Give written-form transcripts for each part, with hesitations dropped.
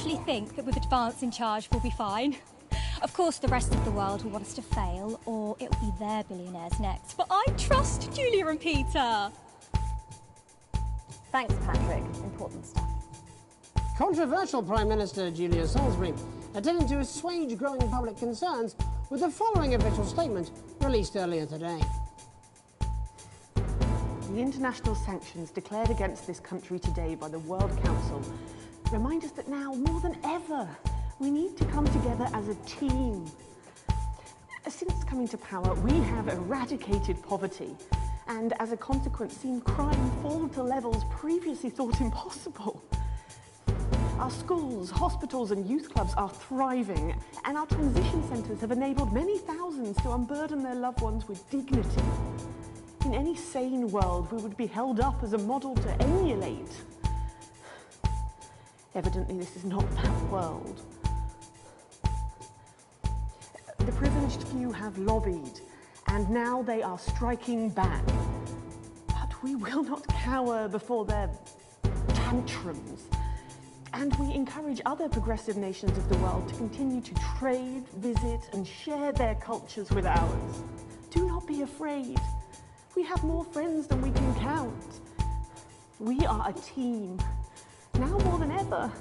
actually think that with advance in charge we'll be fine. Of course, the rest of the world will want us to fail, or it'll be their billionaires next. But I trust Julia and Peter. Thanks, Patrick. Important stuff. Controversial Prime Minister Julia Salisbury attempting to assuage growing public concerns with the following official statement released earlier today. The international sanctions declared against this country today by the World Council remind us that now, more than ever, we need to come together as a team. Since coming to power, we have eradicated poverty and, as a consequence, seen crime fall to levels previously thought impossible. Our schools, hospitals and youth clubs are thriving, and our transition centres have enabled many thousands to unburden their loved ones with dignity. In any sane world, we would be held up as a model to emulate. Evidently, this is not that world. The privileged few have lobbied, and now they are striking back. But we will not cower before their tantrums. And we encourage other progressive nations of the world to continue to trade, visit, and share their cultures with ours. Do not be afraid. We have more friends than we can count. We are a team, now more than ever.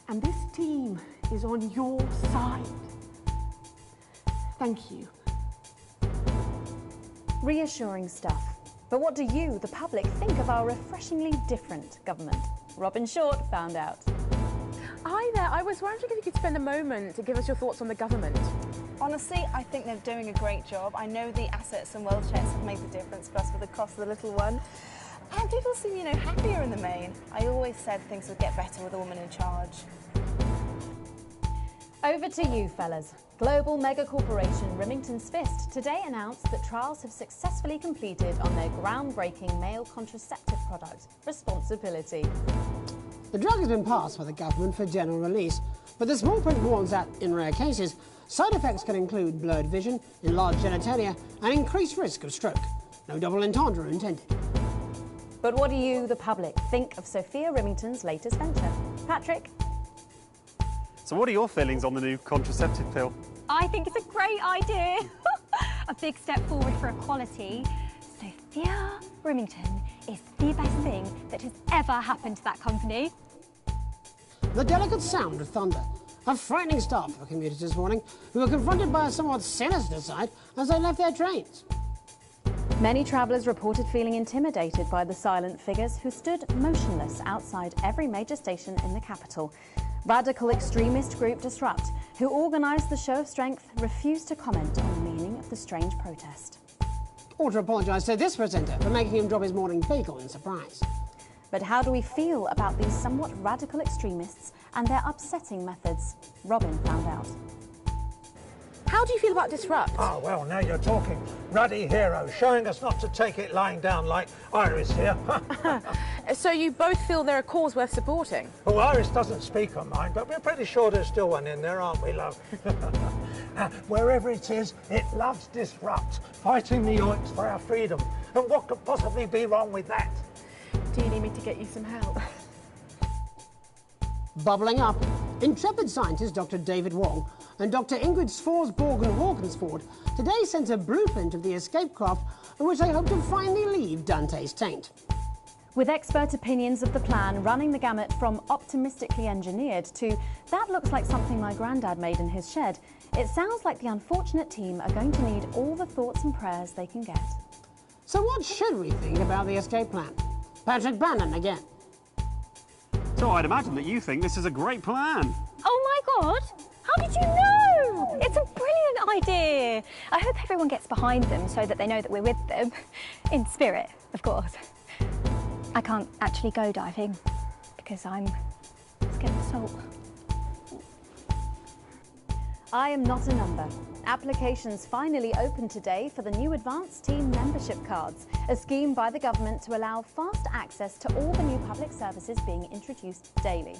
And this team is on your side. Thank you. Reassuring stuff. But what do you, the public, think of our refreshingly different government? Robin Short found out. Hi there. I was wondering if you could spend a moment to give us your thoughts on the government. Honestly, I think they're doing a great job. I know the assets and wealth checks have made the difference for us with the cost of the little one. And people seem, happier in the main. I always said things would get better with a woman in charge. Over to you, fellas. Global mega corporation Remington's Fist today announced that trials have successfully completed on their groundbreaking male contraceptive product, Responsibility. The drug has been passed by the government for general release, but the small print warns that, in rare cases, side effects can include blurred vision, enlarged genitalia, and increased risk of stroke. No double entendre intended. But what do you, the public, think of Sophia Remington's latest venture? Patrick? So what are your feelings on the new contraceptive pill? I think it's a great idea. A big step forward for equality. Sophia Remington is the best thing that has ever happened to that company. The delicate sound of thunder. A frightening start for commuters this morning who were confronted by a somewhat sinister sight as they left their trains. Many travellers reported feeling intimidated by the silent figures who stood motionless outside every major station in the capital. Radical extremist group Disrupt, who organised the show of strength, refused to comment on the meaning of the strange protest. Or to apologise to this presenter for making him drop his morning bagel in surprise. But how do we feel about these somewhat radical extremists and their upsetting methods? Robin found out. How do you feel about Disrupt? Oh, well, now you're talking. Ruddy hero, showing us not to take it lying down like Iris here. So you both feel they're a cause worth supporting? Well, Iris doesn't speak on mine, but we're pretty sure there's still one in there, aren't we, love? Wherever it is, it loves Disrupt, fighting the yoinks for our freedom. And what could possibly be wrong with that? Do you need me to get you some help? Bubbling up, intrepid scientist Dr. David Wong and Dr. Ingrid Svorsborg-Hawkinsford today sent a blueprint of the escape craft in which they hope to finally leave Dante's taint. With expert opinions of the plan running the gamut from optimistically engineered to that looks like something my granddad made in his shed, it sounds like the unfortunate team are going to need all the thoughts and prayers they can get. So what should we think about the escape plan? Patrick Bannon again. So I'd imagine that you think this is a great plan. Oh my God! How did you know? It's a brilliant idea. I hope everyone gets behind them so that they know that we're with them. In spirit, of course. I can't actually go diving because I'm scared of salt. I am not a number. Applications finally opened today for the new Advanced Team membership cards, a scheme by the government to allow fast access to all the new public services being introduced daily.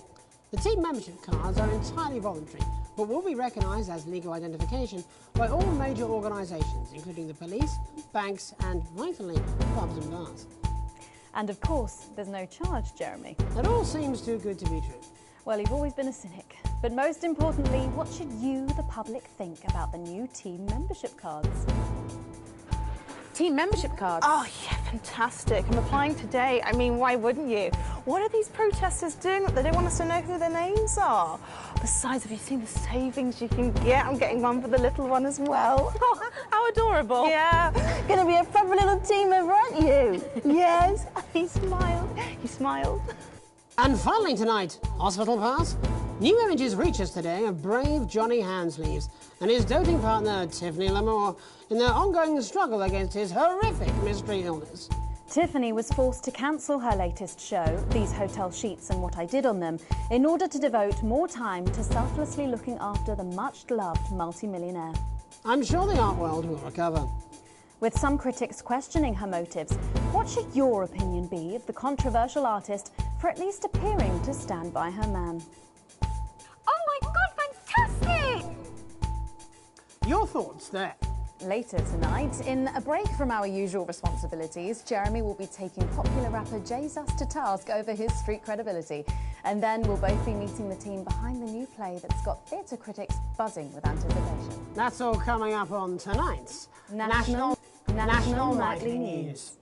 The team membership cards are entirely voluntary, but will be recognised as legal identification by all major organisations, including the police, banks and, vitally, pubs and bars. And of course, there's no charge, Jeremy. That all seems too good to be true. Well, you've always been a cynic. But most importantly, what should you, the public, think about the new team membership cards? Team membership cards. Oh, yeah, fantastic. I'm applying today. I mean, why wouldn't you? What are these protesters doing that they don't want us to know who their names are? Besides, have you seen the savings you can get? I'm getting one for the little one as well. Oh, how adorable. Yeah. Gonna be a proper little team member, aren't you? Yes. He smiled. He smiled. And finally tonight, Hospital Pass. New images reach us today of brave Johnny Handsleeves and his doting partner Tiffany Lamore in their ongoing struggle against his horrific mystery illness. Tiffany was forced to cancel her latest show, These Hotel Sheets and What I Did on Them, in order to devote more time to selflessly looking after the much-loved multimillionaire. I'm sure the art world will recover. With some critics questioning her motives, what should your opinion be of the controversial artist for at least appearing to stand by her man? Oh my God, fantastic! Your thoughts there? Later tonight, in a break from our usual responsibilities, Jeremy will be taking popular rapper Jesus to task over his street credibility. And then we'll both be meeting the team behind the new play that's got theatre critics buzzing with anticipation. That's all coming up on tonight's National Nightly News.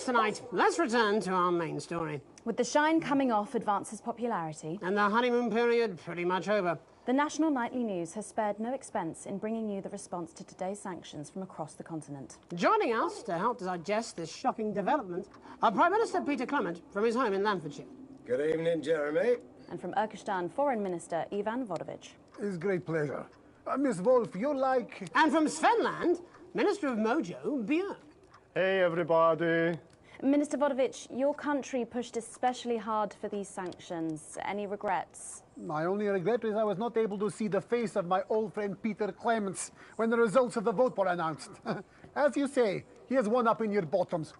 Tonight, let's return to our main story. With the shine coming off Advance's popularity And the honeymoon period pretty much over, the National Nightly News has spared no expense in bringing you the response to today's sanctions from across the continent. joining us to help digest this shocking development are Prime Minister Peter Clement from his home in Lanfordshire. Good evening, Jeremy. And from Urkistan, Foreign Minister Ivan Vodovich. It's a great pleasure. Miss Wolf, you're like... And from Svenland, Minister of Mojo, Björk. Hey, everybody. Minister Vodovich, your country pushed especially hard for these sanctions. Any regrets? My only regret is I was not able to see the face of my old friend Peter Clements when the results of the vote were announced. As you say, he has one up in your bottoms.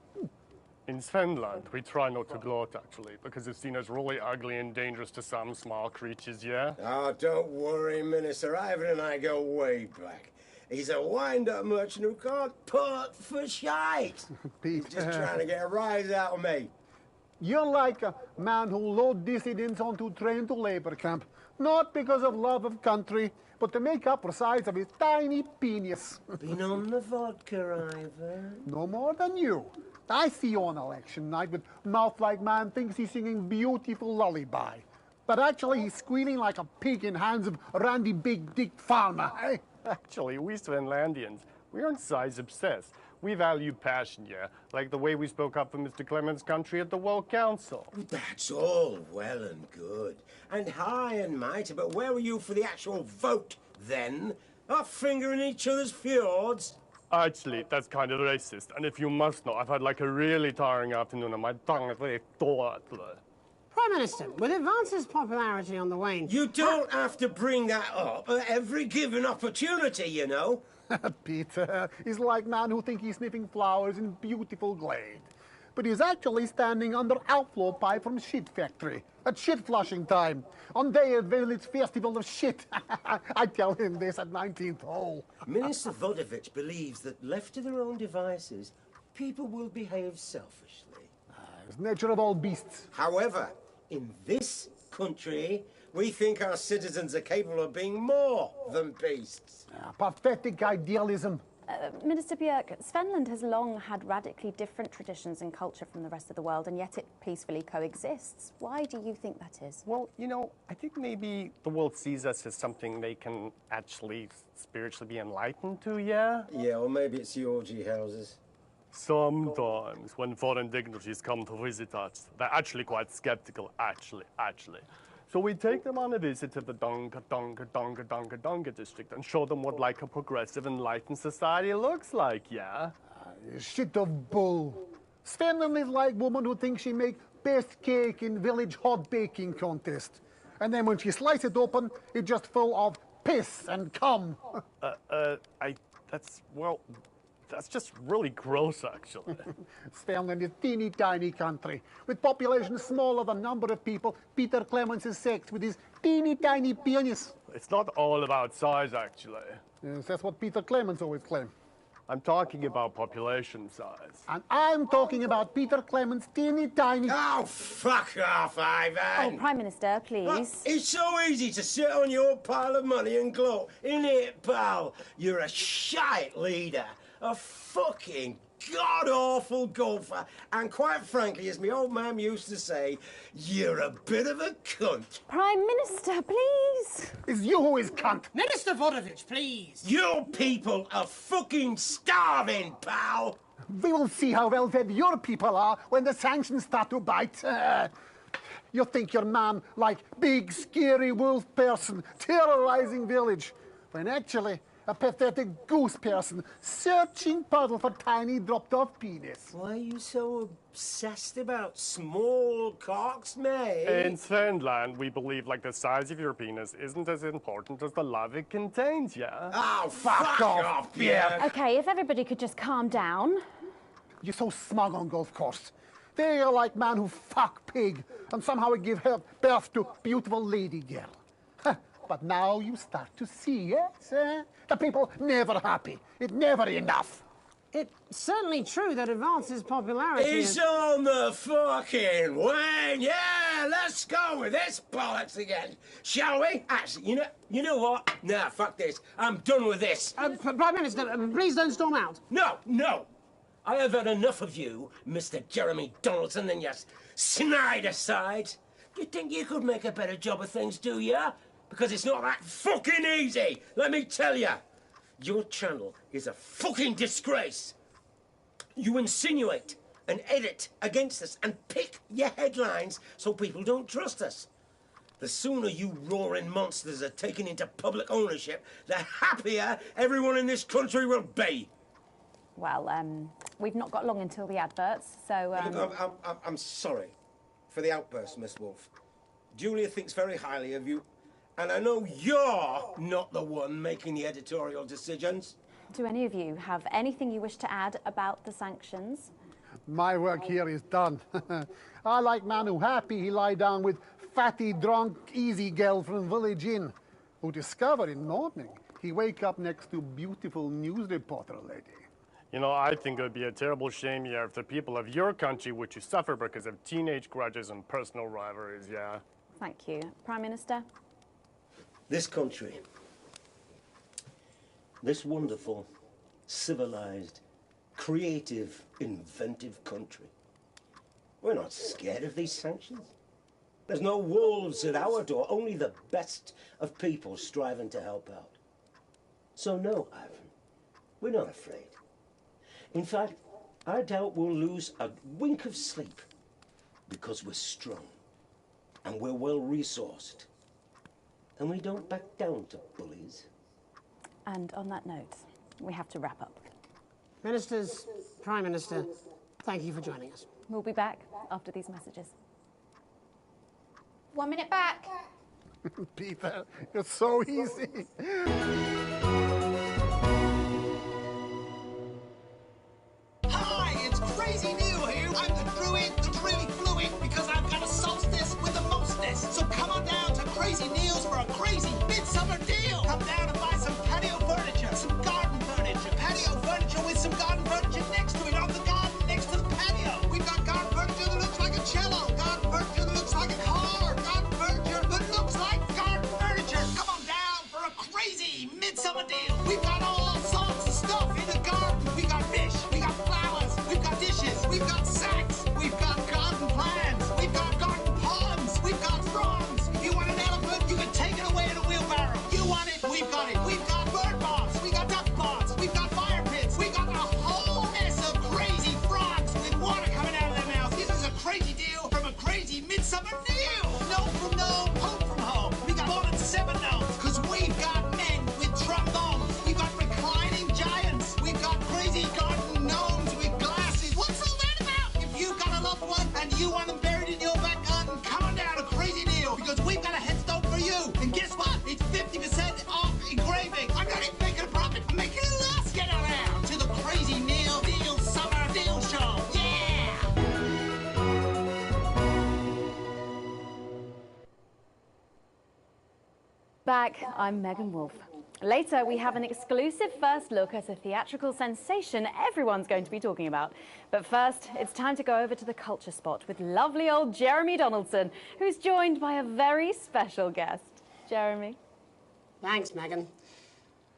In Svenland, we try not to gloat, actually, because it's seen as really ugly and dangerous to some small creatures, yeah? Oh, don't worry, Minister. Ivan and I go way back. He's a wind-up merchant who can't put for shite. Pete, He's just trying to get a rise out of me. You're like a man who loads dissidents onto train to labor camp, not because of love of country, but to make up for the size of his tiny penis. Been on the vodka, Ivan? No more than you. I see you on election night with mouth like man thinks he's singing beautiful lullaby. But actually he's squealing like a pig in hands of Randy Big Dick Farmer. Eh? Actually, we Svenlandians, we aren't size-obsessed. We value passion, yeah? Like the way we spoke up for Mr. Clements' country at the World Council. That's all well and good. And high and mighty, but where were you for the actual vote, then? Our finger in each other's fjords? Actually, that's kind of racist. And if you must know, I've had like a really tiring afternoon and my tongue is very taut. Prime Minister, with Advance's popularity on the wane... You don't have to bring that up at every given opportunity, you know. Peter, he's like man who thinks he's sniffing flowers in beautiful glade. But he's actually standing under outflow pipe from shit factory at shit flushing time on day of Village Festival of Shit. I tell him this at 19th hole. Minister Vodovich believes that left to their own devices, people will behave selfishly. It's nature of all beasts. However, in this country, we think our citizens are capable of being more than beasts. Pathetic idealism. Minister Björk, Svenland has long had radically different traditions and culture from the rest of the world, and yet it peacefully coexists. Why do you think that is? Well, you know, I think maybe the world sees us as something they can actually spiritually be enlightened to, yeah? Yeah, or maybe it's the orgy houses. Sometimes, when foreign dignitaries come to visit us, they're actually quite skeptical, actually. So we take them on a visit to the Dunga district and show them what like a progressive, enlightened society looks like, yeah? Shit of bull. Svenland is like woman who thinks she make best cake in village hot baking contest. And then when she sliced it open, it's just full of piss and cum. That's just really gross, actually. Found in this teeny tiny country, with population smaller than number of people, Peter Clemens is sexed with his teeny tiny penis. It's not all about size, actually. Yes, that's what Peter Clemens always claimed. I'm talking about population size. And I'm talking about Peter Clemens' teeny tiny... Oh, fuck off, Ivan! Oh, Prime Minister, please. It's so easy to sit on your pile of money and gloat, isn't it, pal? You're a shite leader. A fucking god-awful golfer. And quite frankly, as my old man used to say, you're a bit of a cunt. Prime Minister, please. It's you who is cunt. Minister Vodovich, please. Your people are fucking starving, pal. We will see how well fed your people are when the sanctions start to bite. You think your man like big, scary wolf person terrorizing village, when actually a pathetic goose person searching puddle for tiny dropped-off penis. Why are you so obsessed about small cocks, mate? In Finland, we believe like the size of your penis isn't as important as the love it contains, yeah? Oh, fuck off, yeah. Okay, if everybody could just calm down. You're so smug on golf course. They are like man who fuck pig and somehow give birth to beautiful lady girl. But now you start to see, yes? The people never happy. It's never enough. It's certainly true that advances popularity... It's on the fucking wane. Yeah, let's go with this bollocks again. Shall we? Actually, you know what? Nah, fuck this. I'm done with this. Prime Minister, please don't storm out. No. I have had enough of you, Mr. Jeremy Donaldson, and your snide aside. You think you could make a better job of things, do ya? Because it's not that fucking easy, let me tell you. Your channel is a fucking disgrace. You insinuate and edit against us and pick your headlines so people don't trust us. The sooner you roaring monsters are taken into public ownership, the happier everyone in this country will be. Well, we've not got long until the adverts, so... I'm sorry for the outburst, Miss Wolfe. Julia thinks very highly of you. And I know you're not the one making the editorial decisions. Do any of you have anything you wish to add about the sanctions? My work here is done. I like man who happy he lie down with fatty, drunk, easy girl from village inn, who discover in morning he wake up next to beautiful news reporter lady. You know, I think it would be a terrible shame, yeah, if the people of your country were to suffer because of teenage grudges and personal rivalries, yeah. Thank you. Prime Minister? This country, this wonderful, civilized, creative, inventive country, we're not scared of these sanctions. There's no wolves at our door, only the best of people striving to help out. So no, Ivan, we're not afraid. In fact, I doubt we'll lose a wink of sleep because we're strong and we're well-resourced. And we don't back down to bullies. And on that note, we have to wrap up. Ministers, Prime Minister, thank you for joining us. We'll be back after these messages. 1 minute back. Peter, you're so easy. Hi, it's Crazy Neil here. I'm the druid, the really fluid, because I've got a solstice with the mostness. So come on down to Crazy Neil's for a crazy midsummer deal. Come down and buy some patio furniture, some garden furniture. Patio furniture with some garden furniture next to it on the garden next to the patio. We've got garden furniture that looks like a cello, garden furniture that looks like a car, garden furniture that looks like garden furniture. Come on down for a crazy midsummer deal. We've got all sorts of stuff in the garden. We got fish, we got flowers, we've got dishes, we've got sacks, we've got garden plants, we've got garden ponds, we've got fronds. If you want an elephant, you can take it away in a wheelbarrow. You want it, we've got it. We've got bird bombs, we've got duck ponds, we've got fire pits, we've got a whole mess of crazy frogs with water coming out of their mouths. This is a crazy deal from a crazy midsummer deal. No from home, home from home. We got more than 7 gnomes, because we've got men with trombones. We've got reclining giants. We've got crazy garden gnomes with glasses. What's all that about? If you've got a loved one and you want them buried in back. I'm Megan Wolf. Later, we have an exclusive first look at a theatrical sensation everyone's going to be talking about. But first, it's time to go over to the culture spot with lovely old Jeremy Donaldson, who's joined by a very special guest. Jeremy. Thanks, Megan.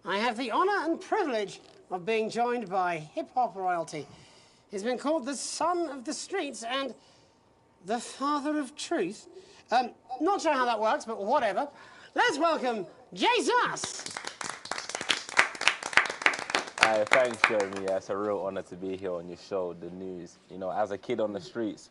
I have the honour and privilege of being joined by hip-hop royalty. He's been called the son of the streets and the father of truth. Not sure how that works, but whatever. Let's welcome Jesus! Thanks, Jeremy. Yeah, it's a real honour to be here on your show, The News. You know, as a kid on the streets,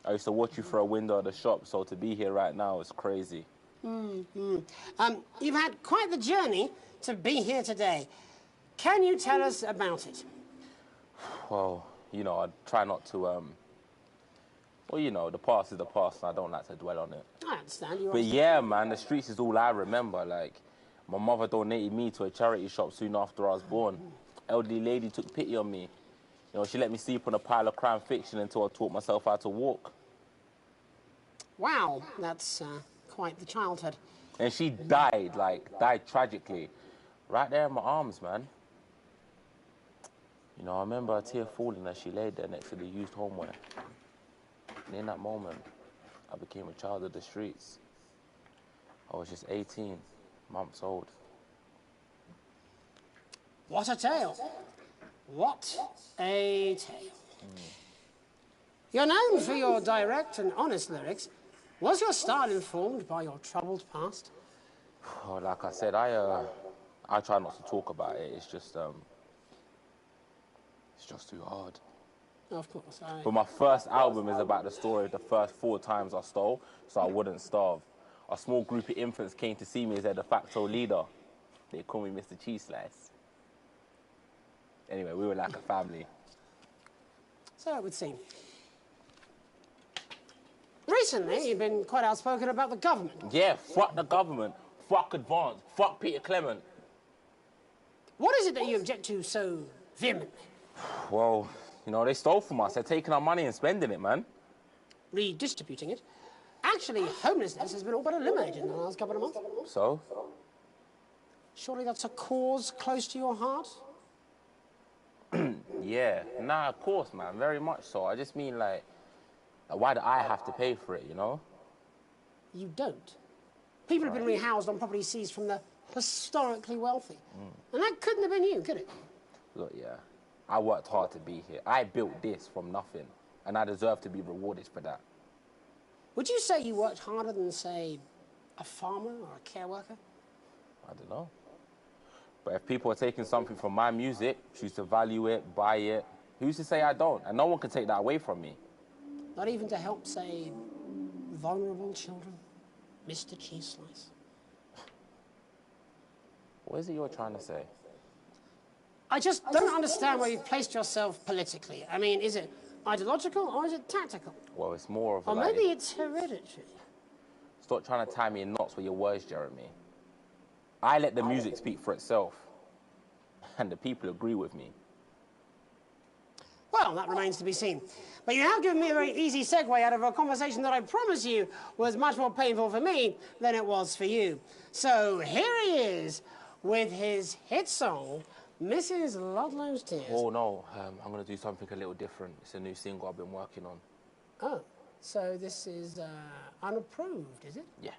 I used to watch you through a window of the shop, so to be here right now is crazy. You've had quite the journey to be here today. Can you tell us about it? Well, you know, I try not to, well, you know, the past is the past, and I don't like to dwell on it. I understand. But yeah, man, the streets is all I remember. Like, my mother donated me to a charity shop soon after I was born. Elderly lady took pity on me. You know, she let me sleep on a pile of crime fiction until I taught myself how to walk. Wow, that's quite the childhood. And she died tragically. Right there in my arms, man. You know, I remember a tear falling as she laid there next to the used homeware. And in that moment, I became a child of the streets. I was just 18 months old. What a tale. What a tale. You're known for your direct and honest lyrics. Was your style informed by your troubled past? Oh, like I said, I try not to talk about it. It's just too hard. Of course. But my first album is about the story of the first 4 times I stole, so I wouldn't starve. A small group of infants came to see me as their de facto leader. They call me Mr. Cheese Slice. Anyway, we were like a family. So it would seem. Recently, you've been quite outspoken about the government. Yeah, fuck the government. Fuck Advance. Fuck Peter Clement. What is it that you object to so vehemently? Well, you know, they stole from us. They're taking our money and spending it, man. Redistributing it? Actually, homelessness has been all but eliminated in the last couple of months. So? Surely that's a cause close to your heart? Yeah. Nah, of course, man. Very much so. I just mean, like, why do I have to pay for it, you know? You don't. People have been rehoused on property seized from the historically wealthy. And that couldn't have been you, could it? Look, yeah. I worked hard to be here. I built this from nothing, and I deserve to be rewarded for that. Would you say you worked harder than, say, a farmer or a care worker? I don't know. But if people are taking something from my music, choose to value it, buy it, who's to say I don't? And no one can take that away from me. Not even to help, say, vulnerable children? Mr. Cheese Slice? What is it you're trying to say? I just don't understand where you've placed yourself politically. I mean, is it ideological or is it tactical? Well, it's more of a... Or maybe it's hereditary. Stop trying to tie me in knots with your words, Jeremy. I let the music speak for itself. And the people agree with me. Well, that remains to be seen. But you have given me a very easy segue out of a conversation that I promise you was much more painful for me than it was for you. So here he is with his hit song, Mrs. Ludlow's Tears. Oh, no. I'm going to do something a little different. It's a new single I've been working on. Oh, so this is unapproved, is it? Yeah.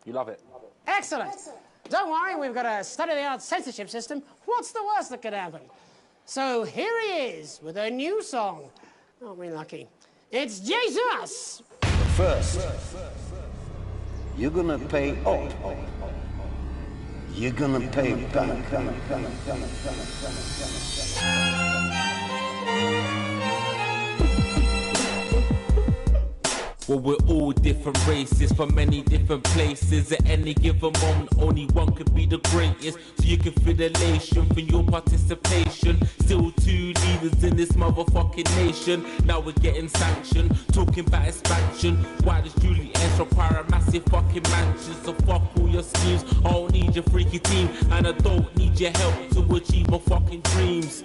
You love it. Excellent. Don't worry, we've got a state-of-the-art censorship system. What's the worst that could happen? So here he is with a new song. Aren't we lucky? It's Jesus! First, you're gonna pay up. You're gonna pay back. Well, we're all different races from many different places. At any given moment, only one could be the greatest. So you can feel elation from your participation. Still 2 leaders in this motherfucking nation. Now we're getting sanctioned, talking about expansion. Why does Julie S require a massive fucking mansion? So fuck all your schemes. I don't need your freaky team, and I don't need your help to achieve my fucking dreams.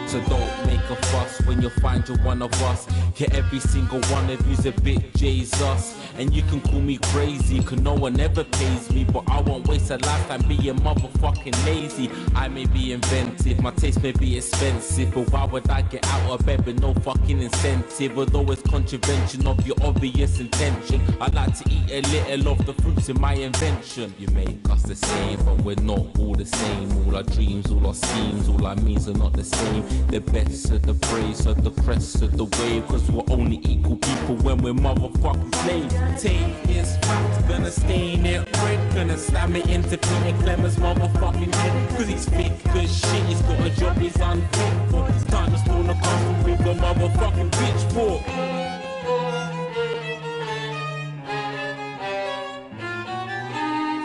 So don't make a fuss when you find you're one of us. Yeah, every single one of you's a bit Jesus. And you can call me crazy, cause no one ever pays me. But I won't waste a lifetime being motherfucking lazy. I may be inventive, my taste may be expensive, but why would I get out of bed with no fucking incentive? Although it's contravention of your obvious intention, I like to eat a little of the fruits in my invention. You make us the same, but we're not all the same. All our dreams, all our schemes, all our means are not the same. The best of the praise, of the crest of the wave, cause we're only equal people when we're motherfucking slaves. Take this fact, gonna stain it red, gonna slam it into Peter Clemens' motherfucking head, cause he's thick as shit, he's got a job he's unfit for. It's time to storm the castle with a motherfucking pitchfork.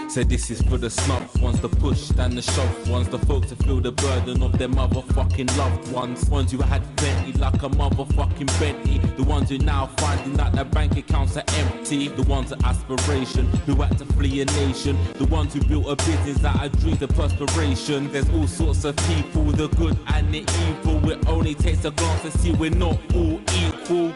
So this is for the snuff ones, the pushed and the shoved ones, the folks that feel the burden of their motherfucking loved ones. Ones who had plenty like a motherfucking Bentley. The ones who now finding that their bank accounts are empty. The ones of aspiration who had to flee a nation. The ones who built a business that had dreams of perspiration. There's all sorts of people, the good and the evil. It only takes a glance to see we're not all equal.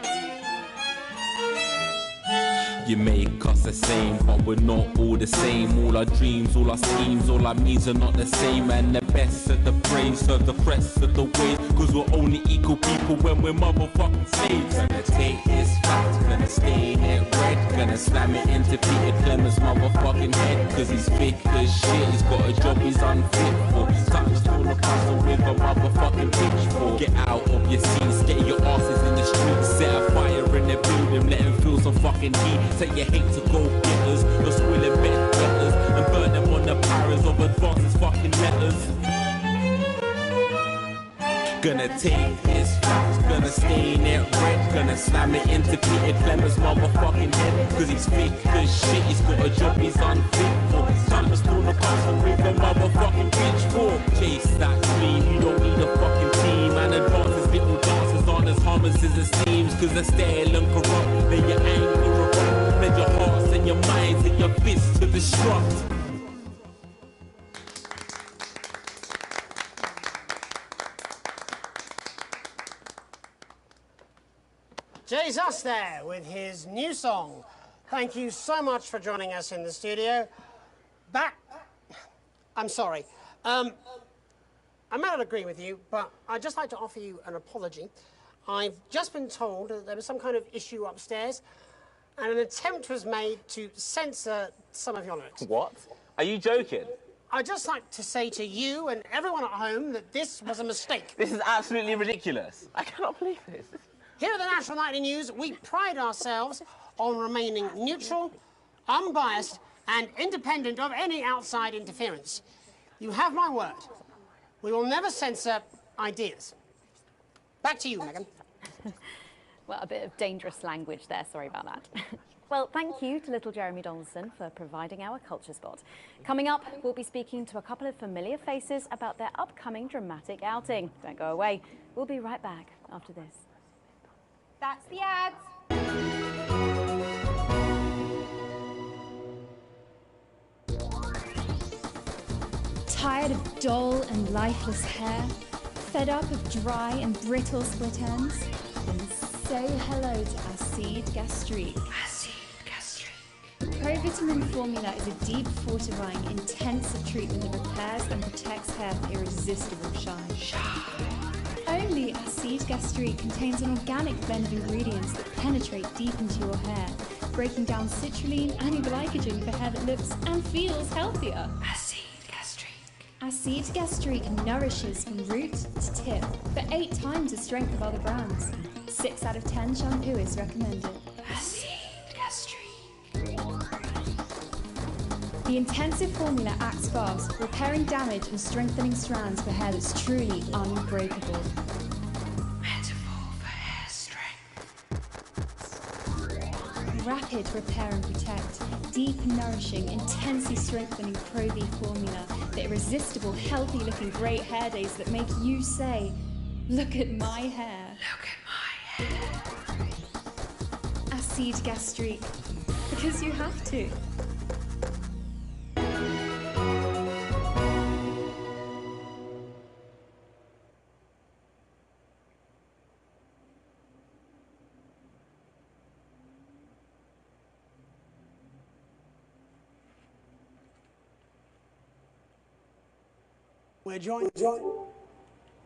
You make us the same, but we're not all the same. All our dreams, all our schemes, all our means are not the same. And the best of the praise, of the crest of the wave, cause we're only equal people when we're motherfucking slaves. Gonna take this fact, gonna stain it red, gonna slam it into Peter Clemens' motherfucking head, cause he's thick as shit, he's got a job he's unfit for. Time to storm the castle with a motherfucking pitchfork. Get out of your seats, get your asses in the streets, set a fire in the building, let them feel some fucking heat. Say you hate to go getters, you're squilling bed getters, and burn them on the powers of advances fucking letters. Gonna take this fact, gonna stain it red, gonna slam it into Peter Clemens' motherfucking head, cause he's thick as shit, he's got a job he's unfit for. Time to storm the castle with a motherfucking pitchfork. Chase that dream, you don't need a fucking team, and advances little dances aren't as harmless as it seems, cause they're stale and corrupt, then your anger erupt. Lend your hearts and your minds and your fists to destruct. Jesus there with his new song. Thank you so much for joining us in the studio. I'm sorry. I may not agree with you, but I'd just like to offer you an apology. I've just been told that there was some kind of issue upstairs, and an attempt was made to censor some of your lyrics. What? Are you joking? I'd just like to say to you and everyone at home that this was a mistake. This is absolutely ridiculous. I cannot believe this. Here at the National Nightly News, we pride ourselves on remaining neutral, unbiased, and independent of any outside interference. You have my word. We will never censor ideas. Back to you, Megan. Well, a bit of dangerous language there, sorry about that. Well, thank you to little Jeremy Donaldson for providing our culture spot. Coming up, we'll be speaking to a couple of familiar faces about their upcoming dramatic outing. Don't go away. We'll be right back after this. That's the ads. Tired of dull and lifeless hair? Fed up of dry and brittle split ends? Then say hello to Acide Gastrique. Acide Gastrique. Provitamin formula is a deep fortifying, intensive treatment that repairs and protects hair for irresistible shine. Only Acide Gastrique contains an organic blend of ingredients that penetrate deep into your hair, breaking down citrulline and glycogen for hair that looks and feels healthier. Acide Gastrique. Acide Gastrique nourishes from root to tip for 8 times the strength of other brands. 6 out of 10 shampoo is recommended. Acide Gastrique. The intensive formula acts fast, repairing damage and strengthening strands for hair that's truly unbreakable. Metaphor for hair strength. Rapid repair and protect. Deep, nourishing, intensely strengthening Pro V formula. The irresistible, healthy-looking great hair days that make you say, "Look at my hair." Look at my hair. Acide Gastrique. Because you have to. We're joined